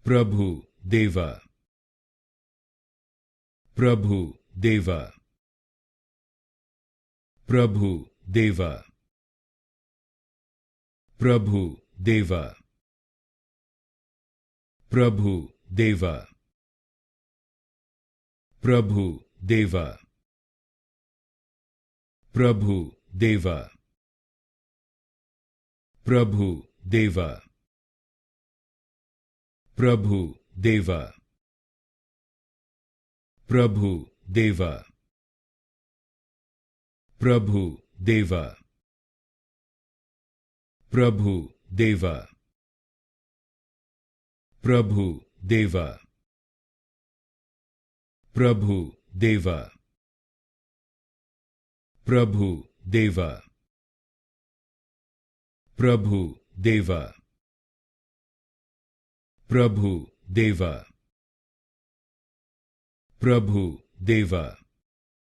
Prabhu Deva, Prabhu Deva, Prabhu Deva, Prabhu Deva, Prabhu Deva, Prabhu Deva, Prabhu Deva, Prabhu Deva, Prabhu Deva, Prabhu Deva, Prabhu Deva, Prabhu Deva, Prabhu Deva, Prabhu Deva, Prabhu Deva, Prabhu Deva, Prabhu Deva, Prabhu Deva,